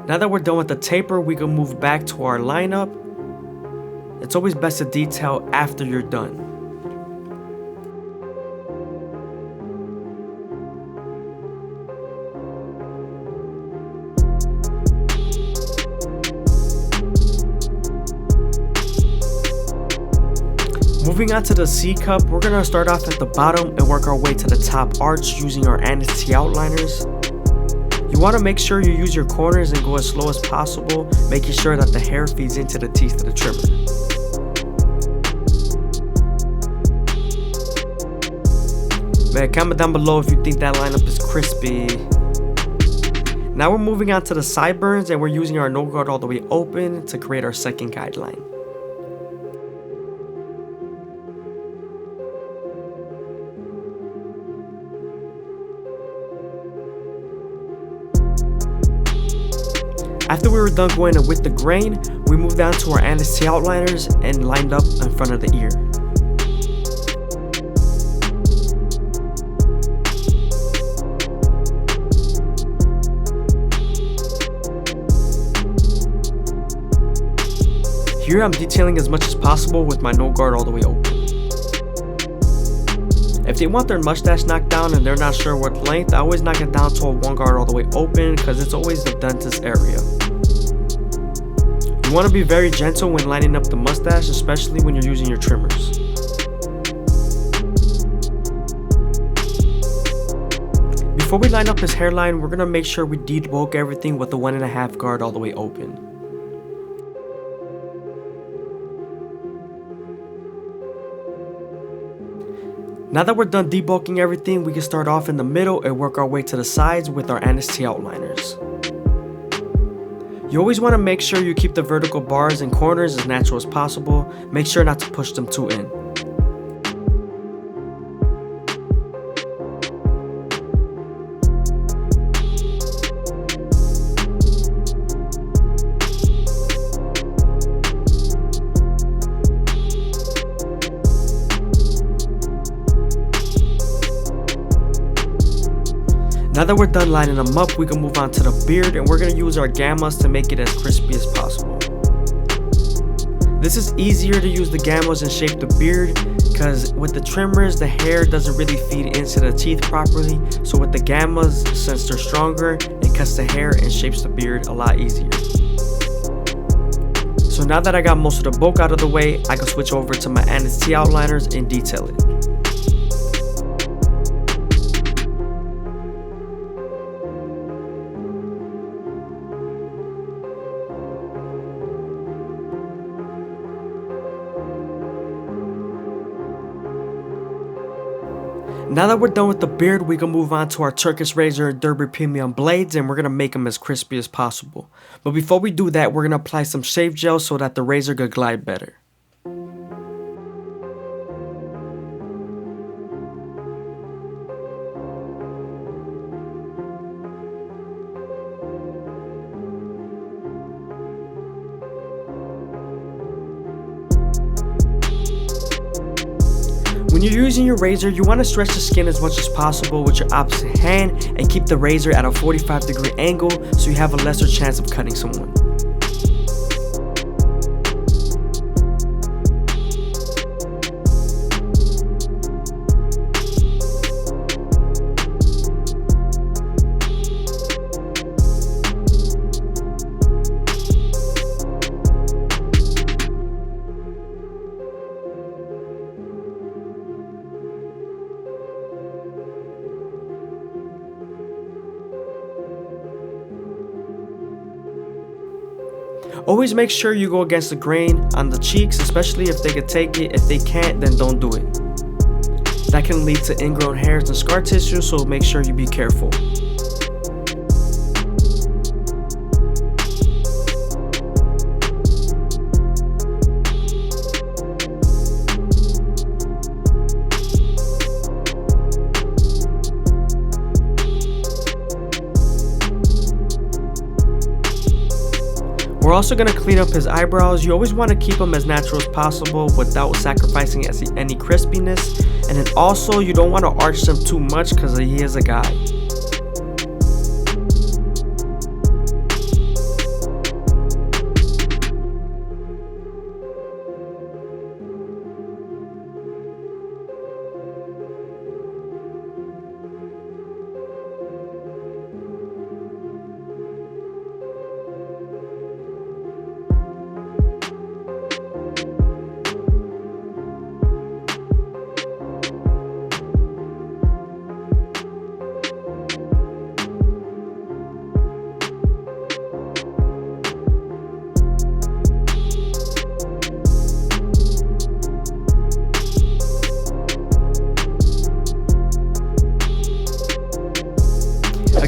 Now that we're done with the taper, we can move back to our lineup. It's always best to detail after you're done. Moving on to the C cup, we're going to start off at the bottom and work our way to the top arch using our T outliners. You want to make sure you use your corners and go as slow as possible, making sure that the hair feeds into the teeth of the trimmer. Man, comment down below if you think that lineup is crispy. Now we're moving on to the sideburns and we're using our no guard all the way open to create our second guideline. After we were done going with the grain, we moved down to our T outliners and lined up in front of the ear. Here I'm detailing as much as possible with my no guard all the way open. If they want their mustache knocked down and they're not sure what length, I always knock it down to a 1 guard all the way open because it's always the dentist area. You want to be very gentle when lining up the mustache, especially when you're using your trimmers. Before we line up his hairline, we're going to make sure we debulk everything with the 1.5 guard all the way open. Now that we're done debulking everything, we can start off in the middle and work our way to the sides with our T outliners. You always want to make sure you keep the vertical bars and corners as natural as possible. Make sure not to push them too in. Now that we're done lining them up, we can move on to the beard and we're going to use our gammas to make it as crispy as possible. This is easier to use the gammas and shape the beard because with the trimmers, the hair doesn't really feed into the teeth properly. So with the gammas, since they're stronger, it cuts the hair and shapes the beard a lot easier. So now that I got most of the bulk out of the way, I can switch over to my T outliners and detail it. Now that we're done with the beard, we can move on to our Turkish Razor Derby Premium blades and we're going to make them as crispy as possible. But before we do that, we're going to apply some shave gel so that the razor could glide better. When you're using your razor, you want to stretch the skin as much as possible with your opposite hand and keep the razor at a 45-degree angle so you have a lesser chance of cutting someone. Always make sure you go against the grain on the cheeks, especially if they can take it. If they can't, then don't do it. That can lead to ingrown hairs and scar tissue, so make sure you be careful. We're also going to clean up his eyebrows. You always want to keep them as natural as possible without sacrificing any crispiness. And then also you don't want to arch them too much because he is a guy.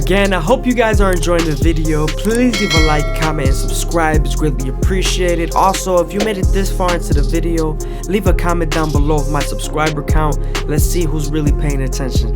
Again, I hope you guys are enjoying the video. Please leave a like, comment, and subscribe. It's greatly appreciated. Also, if you made it this far into the video, leave a comment down below of my subscriber count. Let's see who's really paying attention.